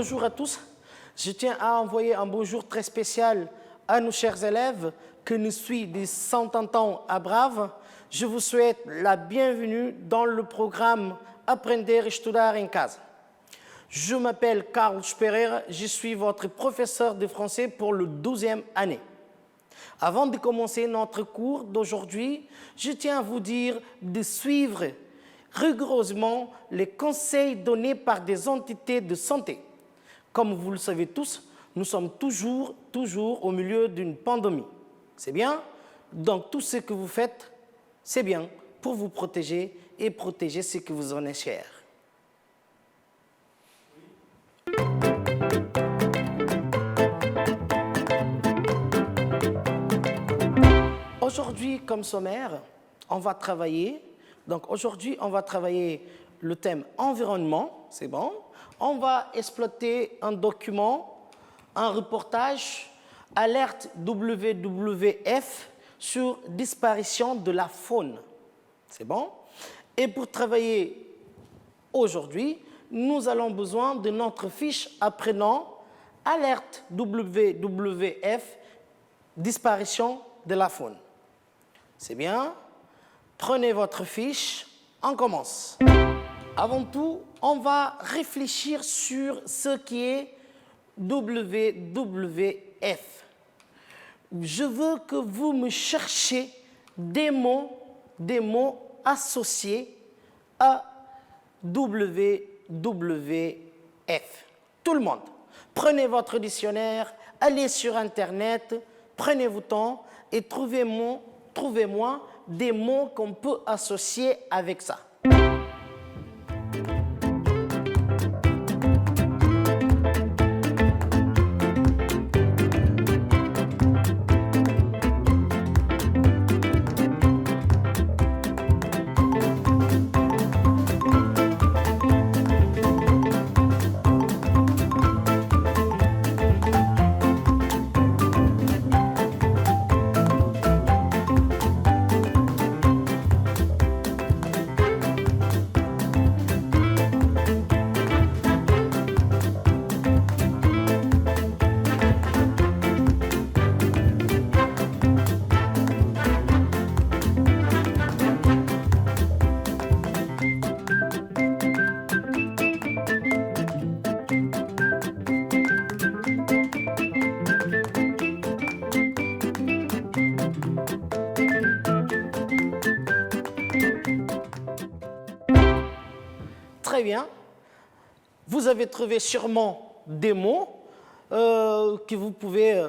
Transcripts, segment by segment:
bonjour à tous. Je tiens à envoyer un bonjour très spécial à nos chers élèves que nous suivent de Saint-Anton à Brave. Je vous souhaite la bienvenue dans le programme Aprender Estudar em Casa. Je m'appelle Carlos Pereira, je suis votre professeur de français pour la 12e année. Avant de commencer notre cours d'aujourd'hui, je tiens à vous dire de suivre rigoureusement les conseils donnés par des entités de santé. Comme vous le savez tous, nous sommes toujours au milieu d'une pandémie. C'est bien? Donc tout ce que vous faites, c'est bien pour vous protéger et protéger ce que vous en est cher. Aujourd'hui, comme sommaire, on va travailler. Donc aujourd'hui, on va travailler le thème environnement, c'est bon. On va exploiter un document, un reportage, alerte WWF sur disparition de la faune, c'est bon. Et pour travailler aujourd'hui, nous allons besoin de notre fiche apprenant alerte WWF disparition de la faune. C'est bien. Prenez votre fiche, on commence. Avant tout, on va réfléchir sur ce qui est WWF. Je veux que vous me cherchiez des mots associés à WWF. Tout le monde. Prenez votre dictionnaire, allez sur Internet, prenez votre temps et trouvez-moi des mots qu'on peut associer avec ça. Très bien. Vous avez trouvé sûrement des mots que vous pouvez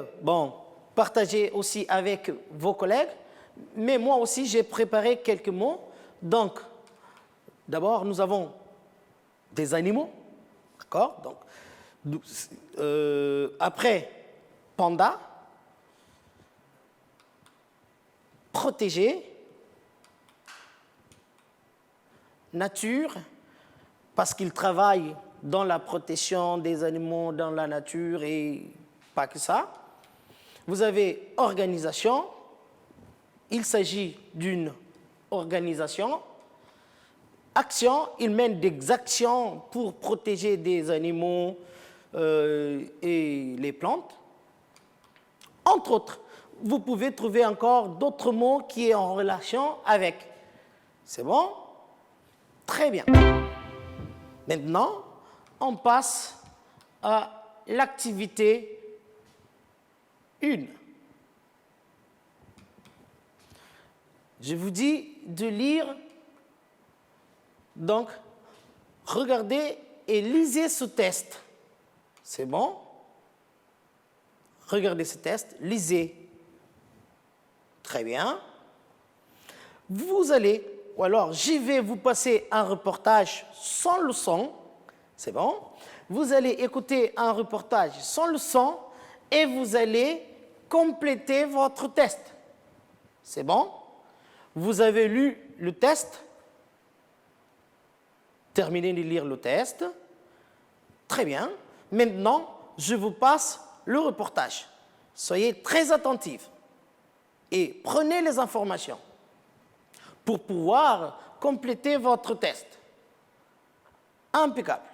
partager aussi avec vos collègues. Mais moi aussi, j'ai préparé quelques mots. Donc, d'abord, nous avons des animaux. D'accord? Donc, après, panda, protégé, nature, parce qu'ils travaillent dans la protection des animaux, dans la nature et pas que ça. Vous avez organisation. Il s'agit d'une organisation. Action, ils mènent des actions pour protéger des animaux et les plantes. Entre autres, vous pouvez trouver encore d'autres mots qui sont en relation avec. C'est bon? Très bien. Maintenant, on passe à l'activité 1. Je vous dis de lire, donc regardez et lisez ce test. C'est bon? Regardez ce test, lisez. Très bien. Vous allez... Ou alors, je vais vous passer un reportage sans le son. C'est bon? Vous allez écouter un reportage sans le son et vous allez compléter votre test. C'est bon? Vous avez lu le test? Terminez de lire le test. Très bien. Maintenant, je vous passe le reportage. Soyez très attentifs et prenez les informations pour pouvoir compléter votre test. Impeccable.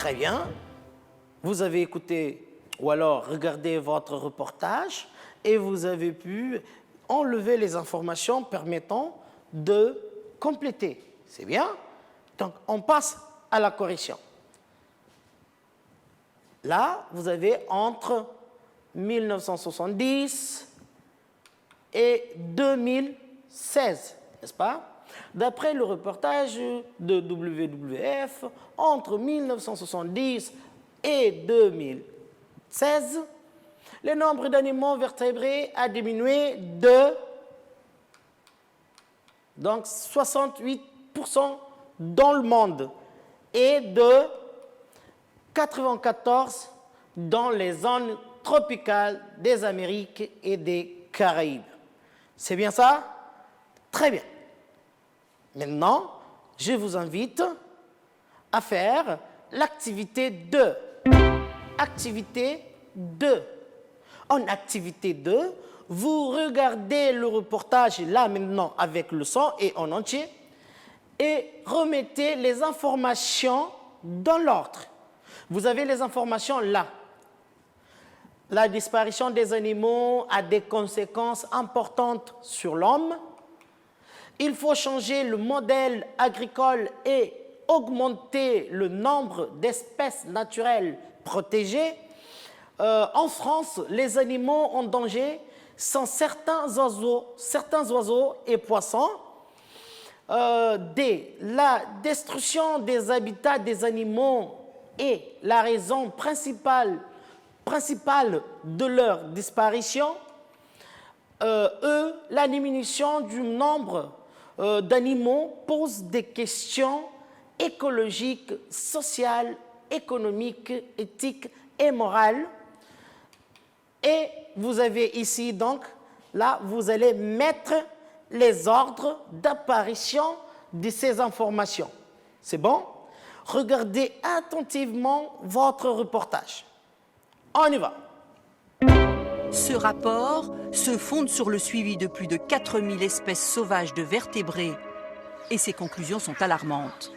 Très bien. Vous avez écouté ou alors regardé votre reportage et vous avez pu enlever les informations permettant de compléter. C'est bien. Donc, on passe à la correction. Là, vous avez entre 1970 et 2016, n'est-ce pas? D'après le reportage de WWF, entre 1970 et 2016, le nombre d'animaux vertébrés a diminué de donc 68% dans le monde et de 94% dans les zones tropicales des Amériques et des Caraïbes. C'est bien ça? Très bien. Maintenant, je vous invite à faire l'activité 2. Activité 2. En activité 2, vous regardez le reportage là maintenant avec le son et en entier et remettez les informations dans l'ordre. Vous avez les informations là. La disparition des animaux a des conséquences importantes sur l'homme. Il faut changer le modèle agricole et augmenter le nombre d'espèces naturelles protégées. En France, les animaux en danger sont certains oiseaux et poissons. La destruction des habitats des animaux est la raison principale de leur disparition. La diminution du nombre d'animaux pose des questions écologiques, sociales, économiques, éthiques et morales. Et vous avez ici donc, là, vous allez mettre les ordres d'apparition de ces informations. C'est bon? Regardez attentivement votre reportage. On y va. Ce rapport se fonde sur le suivi de plus de 4000 espèces sauvages de vertébrés et ses conclusions sont alarmantes.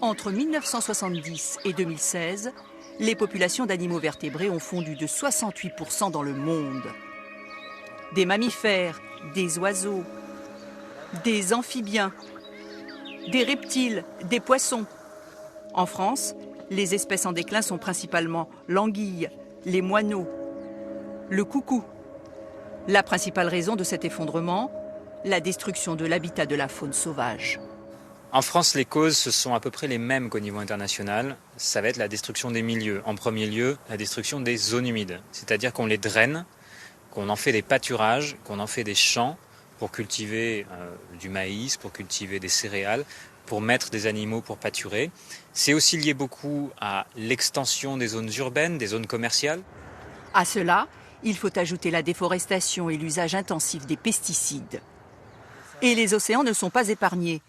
Entre 1970 et 2016, les populations d'animaux vertébrés ont fondu de 68% dans le monde. Des mammifères, des oiseaux, des amphibiens, des reptiles, des poissons. En France, les espèces en déclin sont principalement l'anguille, les moineaux, le coucou. La principale raison de cet effondrement, la destruction de l'habitat de la faune sauvage. En France, les causes, ce sont à peu près les mêmes qu'au niveau international. Ça va être la destruction des milieux. En premier lieu, la destruction des zones humides. C'est-à-dire qu'on les draine, qu'on en fait des pâturages, qu'on en fait des champs pour cultiver du maïs, pour cultiver des céréales, pour mettre des animaux pour pâturer. C'est aussi lié beaucoup à l'extension des zones urbaines, des zones commerciales. À cela, il faut ajouter la déforestation et l'usage intensif des pesticides. Et les océans ne sont pas épargnés.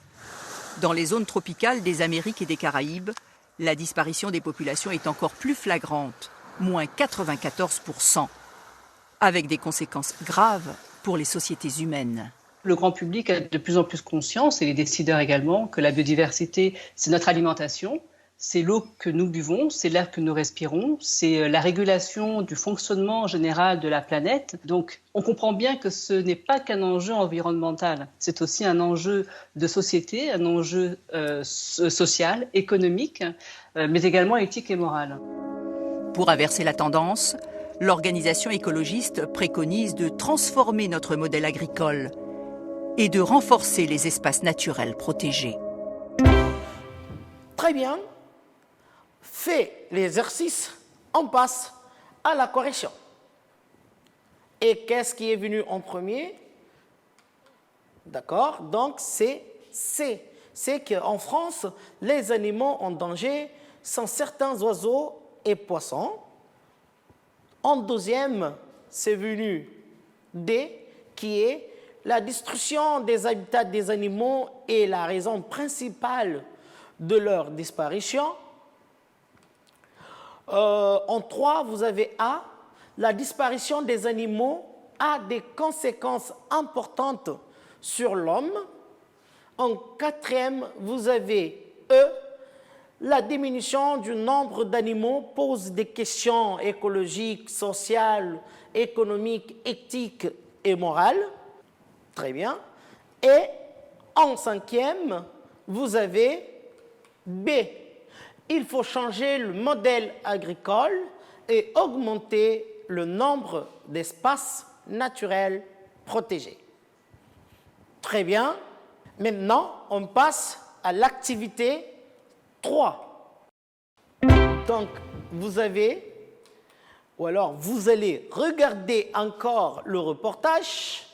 Dans les zones tropicales des Amériques et des Caraïbes, la disparition des populations est encore plus flagrante, moins 94%, avec des conséquences graves pour les sociétés humaines. Le grand public a de plus en plus conscience, et les décideurs également, que la biodiversité, c'est notre alimentation, c'est l'eau que nous buvons, c'est l'air que nous respirons, c'est la régulation du fonctionnement général de la planète. Donc, on comprend bien que ce n'est pas qu'un enjeu environnemental, c'est aussi un enjeu de société, un enjeu social, économique, mais également éthique et moral. Pour inverser la tendance, l'organisation écologiste préconise de transformer notre modèle agricole et de renforcer les espaces naturels protégés. Très bien. Fait l'exercice, on passe à la correction. Et qu'est-ce qui est venu en premier? D'accord, donc c'est C. C'est qu'en France, les animaux en danger sont certains oiseaux et poissons. En deuxième, c'est venu D, qui est la destruction des habitats des animaux est la raison principale de leur disparition. En 3, vous avez A, la disparition des animaux a des conséquences importantes sur l'homme. En 4e, vous avez E, la diminution du nombre d'animaux pose des questions écologiques, sociales, économiques, éthiques et morales. Très bien. Et en cinquième, vous avez B. Il faut changer le modèle agricole et augmenter le nombre d'espaces naturels protégés. Très bien. Maintenant, on passe à l'activité 3. Donc, vous avez, ou alors vous allez regarder encore le reportage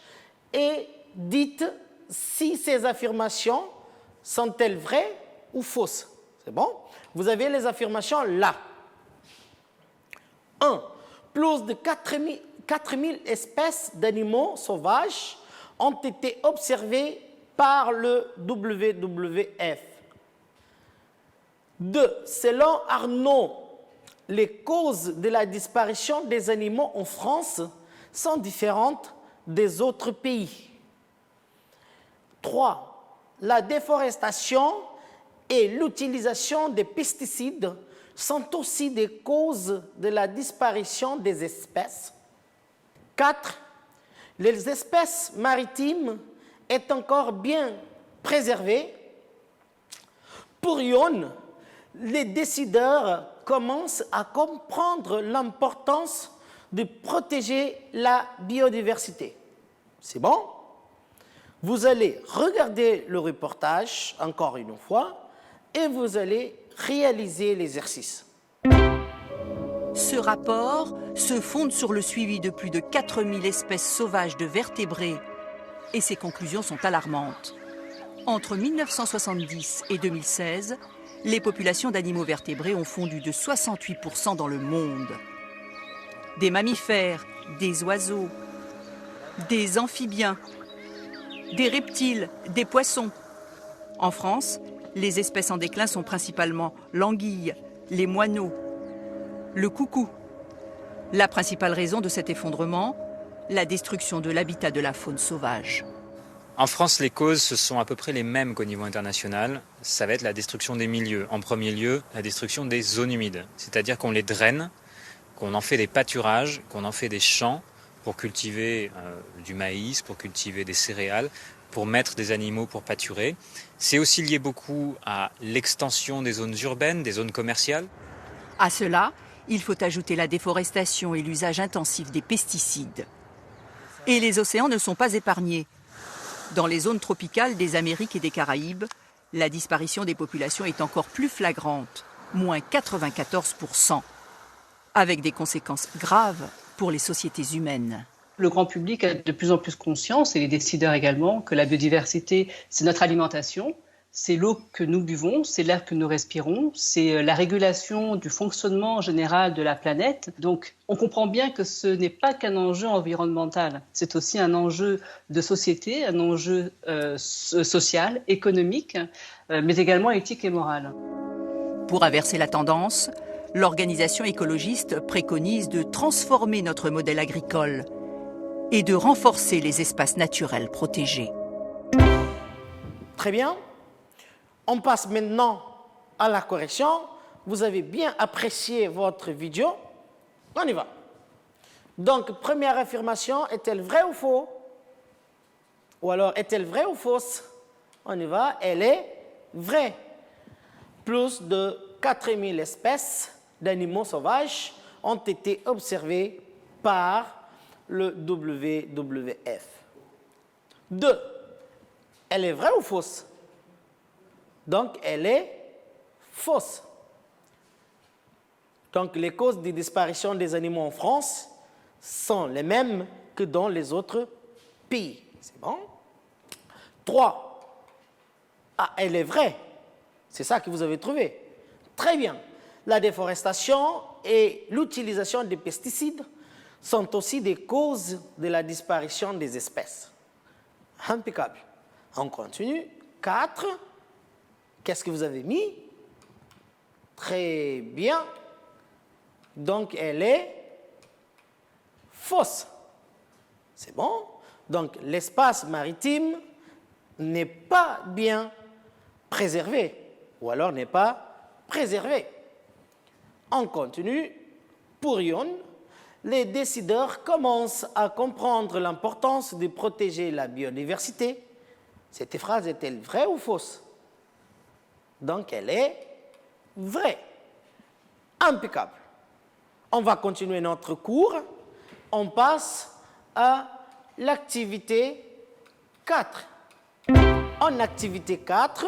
et dites si ces affirmations sont-elles vraies ou fausses. C'est bon? Vous avez les affirmations là. 1. Plus de 4000 espèces d'animaux sauvages ont été observées par le WWF. 2. Selon Arnaud, les causes de la disparition des animaux en France sont différentes des autres pays. 3. La déforestation et l'utilisation des pesticides sont aussi des causes de la disparition des espèces. 4. Les espèces maritimes est encore bien préservées. Pour Yon, les décideurs commencent à comprendre l'importance de protéger la biodiversité. C'est bon? Vous allez regarder le reportage encore une fois et vous allez réaliser l'exercice. Ce rapport se fonde sur le suivi de plus de 4000 espèces sauvages de vertébrés et ses conclusions sont alarmantes. Entre 1970 et 2016, les populations d'animaux vertébrés ont fondu de 68% dans le monde. Des mammifères, des oiseaux, des amphibiens, des reptiles, des poissons. En France, les espèces en déclin sont principalement l'anguille, les moineaux, le coucou. La principale raison de cet effondrement, la destruction de l'habitat de la faune sauvage. En France, les causes, ce sont à peu près les mêmes qu'au niveau international. Ça va être la destruction des milieux. En premier lieu, la destruction des zones humides. C'est-à-dire qu'on les draine, qu'on en fait des pâturages, qu'on en fait des champs pour cultiver du maïs, pour cultiver des céréales, pour mettre des animaux pour pâturer. C'est aussi lié beaucoup à l'extension des zones urbaines, des zones commerciales. À cela, il faut ajouter la déforestation et l'usage intensif des pesticides. Et les océans ne sont pas épargnés. Dans les zones tropicales des Amériques et des Caraïbes, la disparition des populations est encore plus flagrante, moins 94%, avec des conséquences graves pour les sociétés humaines. Le grand public a de plus en plus conscience, et les décideurs également, que la biodiversité, c'est notre alimentation, c'est l'eau que nous buvons, c'est l'air que nous respirons, c'est la régulation du fonctionnement général de la planète. Donc, on comprend bien que ce n'est pas qu'un enjeu environnemental, c'est aussi un enjeu de société, un enjeu social, économique, mais également éthique et moral. Pour inverser la tendance, l'organisation écologiste préconise de transformer notre modèle agricole et de renforcer les espaces naturels protégés. Très bien. On passe maintenant à la correction. Vous avez bien apprécié votre vidéo. On y va. Donc, première affirmation, est-elle vraie ou fausse? Ou alors, est-elle vraie ou fausse? On y va. Elle est vraie. Plus de 4000 espèces d'animaux sauvages ont été observées par le WWF. 2. Elle est vraie ou fausse? Donc, elle est fausse. Donc, les causes de disparition des animaux en France sont les mêmes que dans les autres pays. C'est bon? 3. Ah, elle est vraie. C'est ça que vous avez trouvé. Très bien. La déforestation et l'utilisation des pesticides sont aussi des causes de la disparition des espèces. Impeccable. On continue. 4. Qu'est-ce que vous avez mis? Très bien. Donc, elle est fausse. C'est bon? Donc, l'espace maritime n'est pas bien préservé, ou alors n'est pas préserver. On continue. Pour Yon, les décideurs commencent à comprendre l'importance de protéger la biodiversité. Cette phrase est-elle vraie ou fausse? Donc, elle est vraie. Impeccable. On va continuer notre cours. On passe à l'activité 4. En activité 4,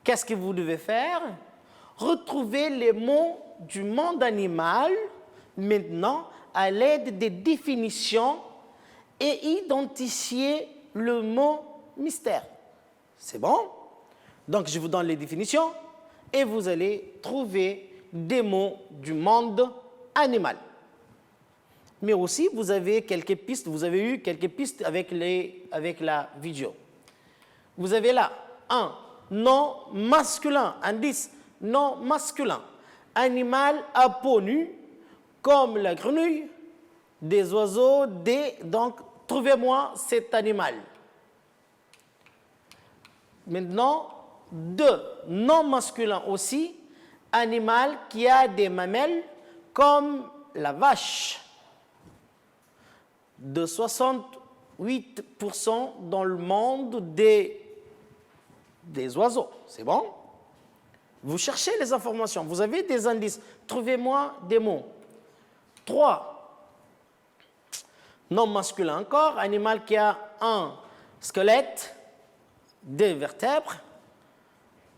qu'est-ce que vous devez faire? Retrouver les mots du monde animal maintenant à l'aide des définitions et identifier le mot mystère. C'est bon? Donc, je vous donne les définitions et vous allez trouver des mots du monde animal. Mais aussi, vous avez quelques pistes, vous avez eu quelques pistes avec la vidéo. Vous avez là, un nom masculin, indice, nom masculin. Animal à peau nue, comme la grenouille, des oiseaux, donc, trouvez-moi cet animal. Maintenant, 2, non masculin aussi, animal qui a des mamelles, comme la vache. De 68% dans le monde des oiseaux. C'est bon? Vous cherchez les informations, vous avez des indices. Trouvez-moi des mots. 3. Non masculin encore, animal qui a un squelette, des vertèbres,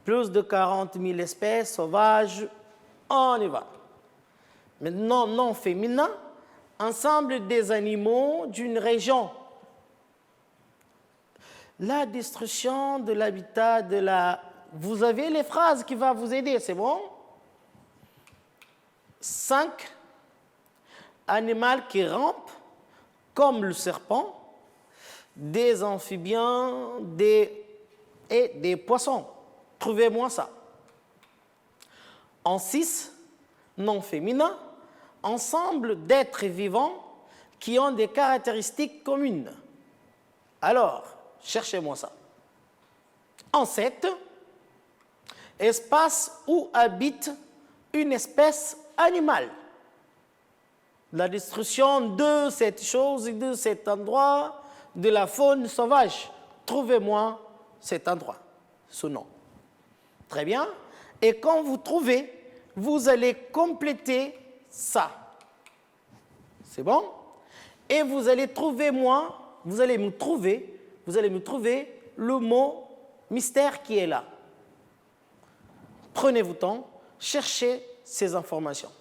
plus de 40 000 espèces sauvages. On y va. Maintenant, non féminin, ensemble des animaux d'une région. La destruction de l'habitat de la... Vous avez les phrases qui vont vous aider, c'est bon? 5. Animal qui rampe, comme le serpent, des amphibiens et des poissons. Trouvez-moi ça. En 6, non féminin, ensemble d'êtres vivants qui ont des caractéristiques communes. Alors, cherchez-moi ça. En 7, espace où habite une espèce animale. La destruction de cette chose et de cet endroit, de la faune sauvage. Trouvez-moi cet endroit, ce nom. Très bien. Et quand vous trouvez, vous allez compléter ça. C'est bon? Et vous allez trouver vous allez me trouver le mot mystère qui est là. Prenez votre temps, cherchez ces informations.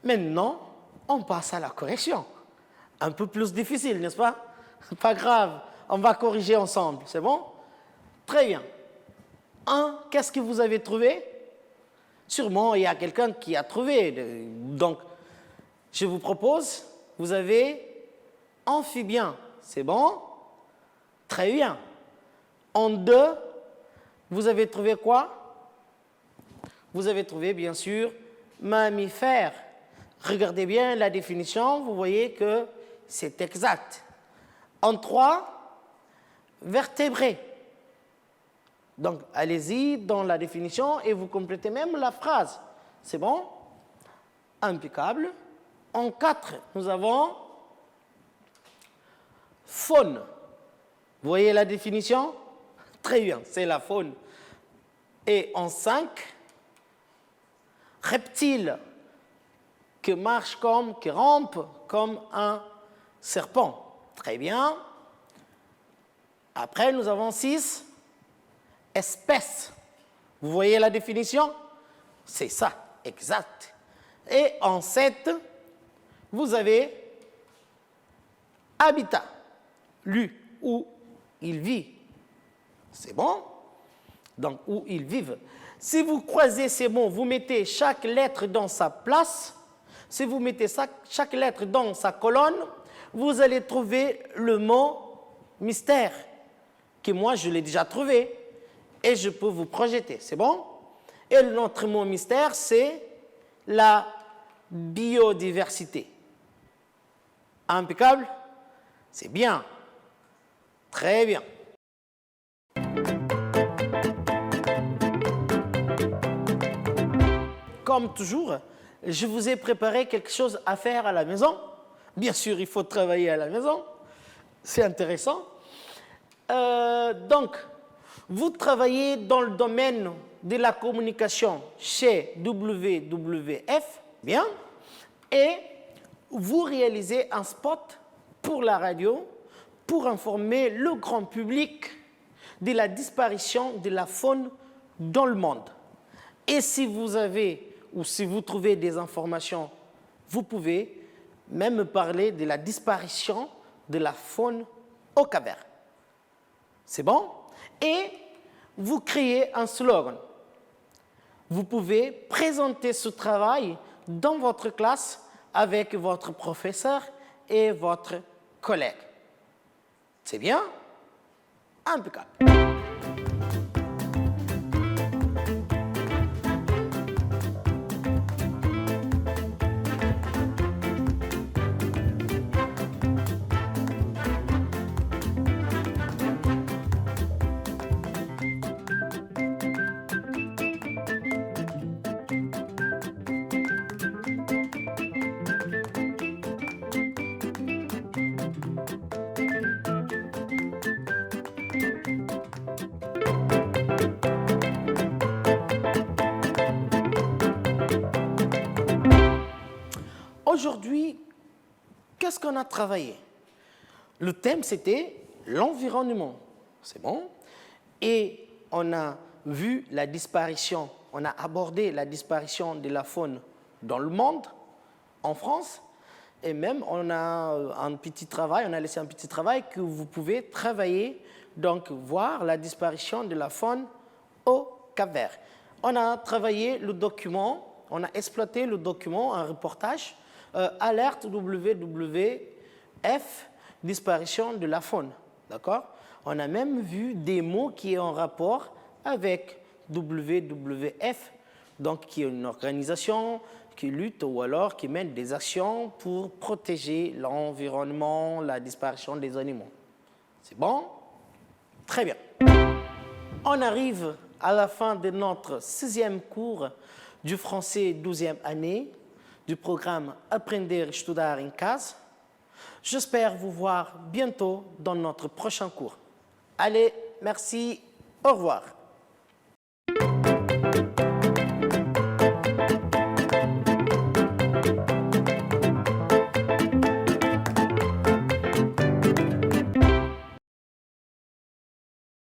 Maintenant, on passe à la correction. Un peu plus difficile, n'est-ce pas? Pas grave, on va corriger ensemble, c'est bon? Très bien. Qu'est-ce que vous avez trouvé? Sûrement, il y a quelqu'un qui a trouvé. Donc, je vous propose, vous avez amphibien, c'est bon? Très bien. En 2, vous avez trouvé quoi? Vous avez trouvé, bien sûr, mammifère. Regardez bien la définition, vous voyez que c'est exact. En 3, vertébré. Donc, allez-y dans la définition et vous complétez même la phrase. C'est bon? Impeccable. En 4, nous avons faune. Vous voyez la définition? Très bien, c'est la faune. Et en 5, reptile qui marche qui rampe comme un serpent. Très bien. Après, nous avons 6, espèce. Vous voyez la définition? C'est ça, exact. Et en 7, vous avez habitat, lui, où il vit. C'est bon? Donc, où ils vivent. Si vous croisez ces mots, vous mettez chaque lettre dans sa place. Si vous mettez chaque lettre dans sa colonne, vous allez trouver le mot mystère, que moi, je l'ai déjà trouvé. Et je peux vous projeter. C'est bon? Et notre mot mystère, c'est la biodiversité. Impeccable? C'est bien. Très bien. Comme toujours, je vous ai préparé quelque chose à faire à la maison. Bien sûr, il faut travailler à la maison. C'est intéressant. Donc, vous travaillez dans le domaine de la communication chez WWF, bien, et vous réalisez un spot pour la radio pour informer le grand public de la disparition de la faune dans le monde. Et si vous avez ou si vous trouvez des informations, vous pouvez même parler de la disparition de la faune au Cap-Vert. C'est bon? Et vous créez un slogan. Vous pouvez présenter ce travail dans votre classe avec votre professeur et votre collègue. C'est bien? Impeccable. Aujourd'hui, qu'est-ce qu'on a travaillé? Le thème, c'était l'environnement. C'est bon? Et on a vu la disparition, on a abordé la disparition de la faune dans le monde, en France, et même on a un petit travail, on a laissé un petit travail que vous pouvez travailler, donc voir la disparition de la faune au Cap-Vert. On a travaillé le document, on a exploité le document, un reportage, alerte WWF, disparition de la faune. D'accord? On a même vu des mots qui sont en rapport avec WWF, donc qui est une organisation qui lutte ou alors qui mène des actions pour protéger l'environnement, la disparition des animaux. C'est bon? Très bien. On arrive à la fin de notre 6e cours du français 12e année du programme Aprender Estudar em Casa. J'espère vous voir bientôt dans notre prochain cours. Allez, merci, au revoir.